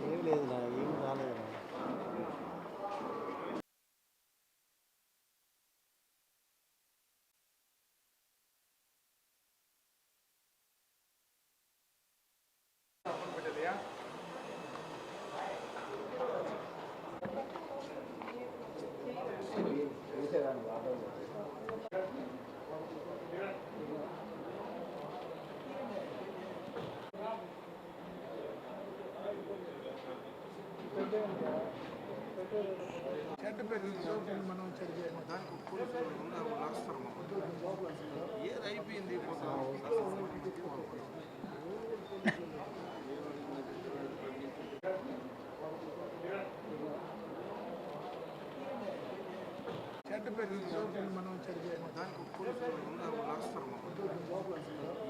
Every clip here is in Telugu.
ఏం లేదు నా ఏం రాలేదు నా చెడ్డ పేరు మనం చదివాము దానికి ఏది అయిపోయింది చెడ్డ పేరు మనం చదివాము దానికి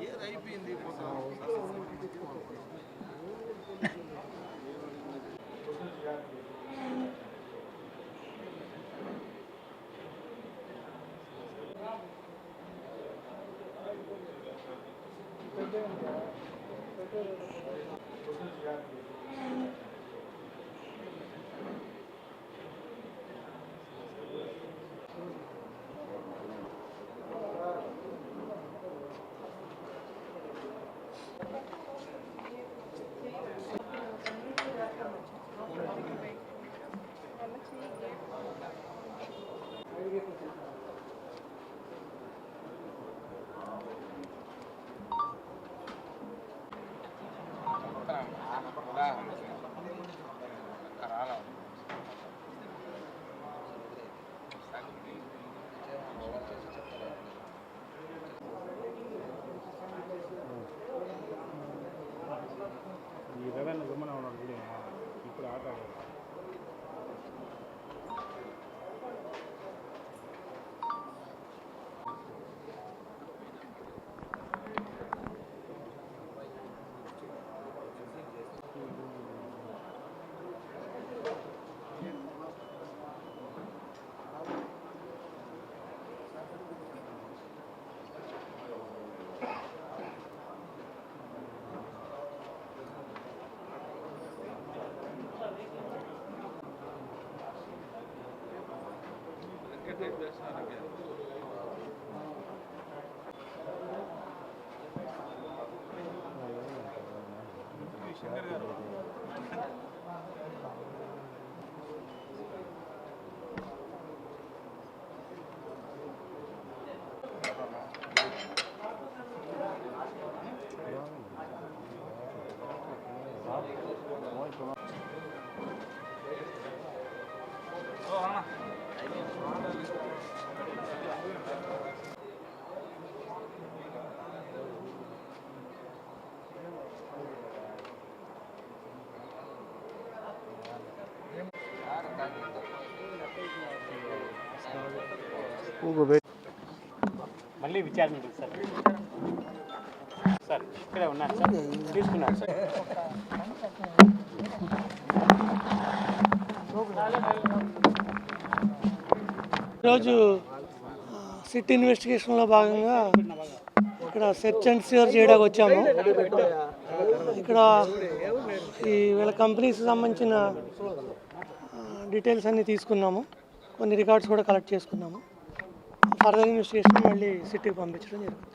ఏది అయిపోయింది ఇప్పుడు ఆట మళ్ళీ విచారణ సార్ సార్ ఇక్కడే ఉన్నారు సార్ తీసుకున్నారు సార్ ఈరోజు సిట్ ఇన్వెస్టిగేషన్లో భాగంగా ఇక్కడ సెర్చ్ అండ్ సీజర్ చేయడానికి వచ్చాము. ఇక్కడ ఈ వీళ్ళ కంపెనీకి సంబంధించిన డీటెయిల్స్ అన్నీ తీసుకున్నాము, కొన్ని రికార్డ్స్ కూడా కలెక్ట్ చేసుకున్నాము. ఫర్దర్ ఇన్వెస్టిగేషన్ మళ్ళీ సిటీకి పంపించడం జరుగుతుంది.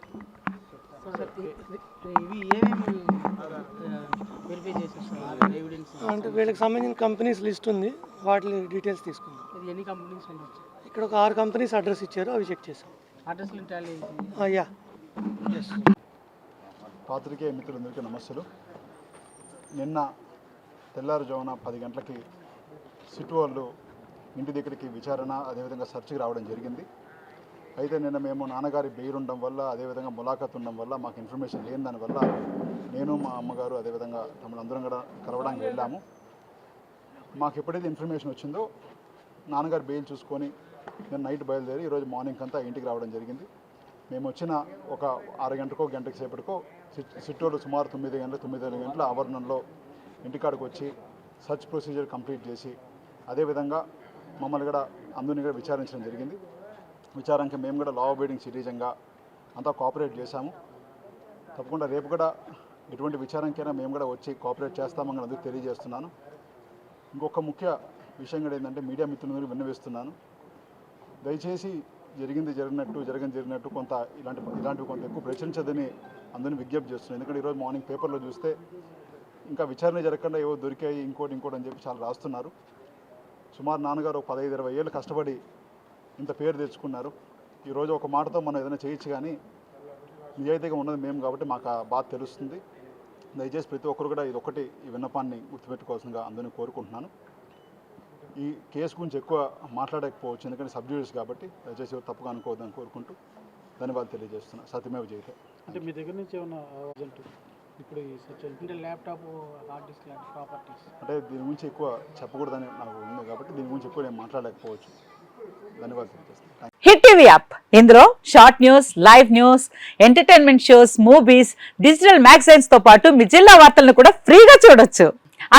అంటే వీళ్ళకి సంబంధించిన కంపెనీస్ లిస్ట్ ఉంది, వాటి డీటెయిల్స్ తీసుకున్నాం. ఇక్కడ ఒక 6 కంపెనీస్ అడ్రస్ ఇచ్చారు, అవి చెక్ చేసాం. యా పాత్రికేయ మిత్రులందరికీ నమస్సులు. నిన్న తెల్లారుజామున 10 గంటలకి సిట్ వాళ్ళు ఇంటి దగ్గరికి విచారణ అదేవిధంగా సెర్చ్కి రావడం జరిగింది. అయితే నిన్న మేము నాన్నగారి బెయిల్ ఉండడం వల్ల అదేవిధంగా ములాఖత్ ఉండడం వల్ల మాకు ఇన్ఫర్మేషన్ లేని దానివల్ల నేను మా అమ్మగారు అదేవిధంగా తమ్ముడందరం కూడా కలవడానికి వెళ్ళాము. మాకు ఎప్పుడైతే ఇన్ఫర్మేషన్ వచ్చిందో నాన్నగారు బెయిల్ చూసుకొని నేను నైట్ బయలుదేరి ఈరోజు మార్నింగ్ అంతా ఇంటికి రావడం జరిగింది. మేము వచ్చిన ఒక 6 గంటకో గంటకి సేపటికో సిట్టోళ్ళు సుమారు 9 గంటల ఆవరణంలో ఇంటికాడికి వచ్చి సర్చ్ ప్రొసీజర్ కంప్లీట్ చేసి అదేవిధంగా మమ్మల్ని కూడా అందరినీ కూడా విచారించడం జరిగింది. విచారణకి మేము కూడా లా అబైడింగ్ సిటిజన్గా అంతా కోఆపరేట్ చేశాము. తప్పకుండా రేపు కూడా ఎటువంటి విచారణకైనా మేము కూడా వచ్చి కోఆపరేట్ చేస్తామని అందుకు తెలియజేస్తున్నాను. ఇంకొక ముఖ్య విషయం కూడా ఏంటంటే మీడియా మిత్రులందరూ విన్నవిస్తున్నాను, దయచేసి జరిగినట్టు కొంత ఇలాంటివి కొంత ఎక్కువ ప్రచురించదని అందరినీ విజ్ఞప్తి చేస్తున్నాను. ఎందుకంటే ఈరోజు మార్నింగ్ పేపర్లో చూస్తే ఇంకా విచారణ జరగకుండా ఏవో దొరికాయి ఇంకోటి అని చెప్పి చాలా రాస్తున్నారు. సుమారు నాన్నగారు 15-20 ఏళ్ళు కష్టపడి ఇంత పేరు తెచ్చుకున్నారు. ఈరోజు ఒక మాటతో మనం ఏదైనా చేయొచ్చు, కానీ నిజాయితీగా ఉన్నది మేము కాబట్టి మాకు ఆ బాధ తెలుస్తుంది. దయచేసి ప్రతి ఒక్కరు కూడా ఈ విన్నపాన్ని గుర్తుపెట్టుకోవాల్సిందిగా అందరినీ కోరుకుంటున్నాను. ఈ కేసు గురించి ఎక్కువ మాట్లాడకపోవచ్చు, ఎందుకంటే సబ్జుడిస్ కాబట్టి దయచేసి ఎవరు తప్పుగా అనుకోవద్దని కోరుకుంటూ ధన్యవాదాలు తెలియజేస్తున్నాను. సత్యమేవ జయతే. అంటే మీ దగ్గర నుంచి ఏమైనా ఇప్పుడు ఈ అంటే ల్యాప్టాప్, హార్డ్ డిస్క్ లాంటి ప్రాపర్టీస్ అంటే దీని గురించి ఎక్కువ చెప్పకూడదని నాకు ఉంది కాబట్టి దీని గురించి ఎక్కువ నేను మాట్లాడలేకపోవచ్చు. ధన్యవాదాలు తెలియజేస్తాను. హిట్ టీవీ యాప్, ఇందులో short news, live news, entertainment shows, movies, digital magazines తో పాటు మీ జిల్లా వార్తలను కూడా ఫ్రీగా చూడొచ్చు.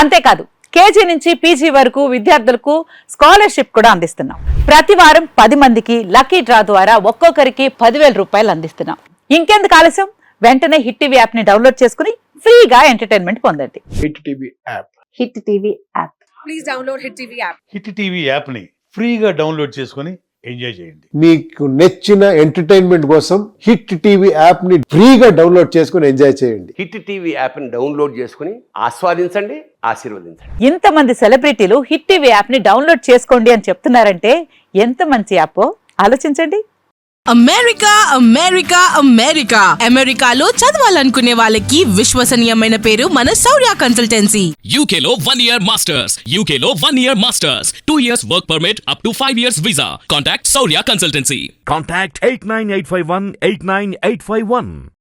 అంతేకాదు కేజీ నుంచి పీజీ వరకు విద్యార్థులకు స్కాలర్షిప్ కూడా అందిస్తున్నాం. ప్రతి వారం 10 మందికి లక్కీ డ్రా ద్వారా ఒక్కొక్కరికి 10,000 రూపాయలు అందిస్తున్నాం. ఇంకెందుకు ఆలస్యం, వెంటనే హిట్ టీవీ యాప్ ని డౌన్లోడ్ చేసుకుని ఫ్రీగా ఎంటర్టైన్మెంట్ పొందండి. Hit TV app. Hit TV app. Please download hit TV app. Hit TV యాప్ని ఫ్రీగా డౌన్లోడ్ చేసుకొని ఎంజాయ్ చేయండి. మీకు నచ్చిన ఎంటర్టైన్మెంట్ కోసం హిట్ టీవీ యాప్ ని ఫ్రీగా డౌన్లోడ్ చేసుకుని ఎంజాయ్ చేయండి. హిట్ టీవీ యాప్ని డౌన్లోడ్ చేసుకుని ఆస్వాదించండి, ఆశీర్వదించండి. ఇంతమంది సెలబ్రిటీలు హిట్ టీవీ యాప్ ని డౌన్లోడ్ చేసుకోండి అని చెప్తున్నారంటే ఎంత మంచి యాప్ ఆలోచించండి. అమెరికా అమెరికాలో చదవాలనుకునే వాళ్ళకి విశ్వసనీయమైన పేరు మన శౌర్య కన్సల్టెన్సీ. UK లో 1 year masters, UK లో 1 year masters, 2 years work permit up to 5 years visa. Contact Saurya Consultancy. Contact 89851 89851.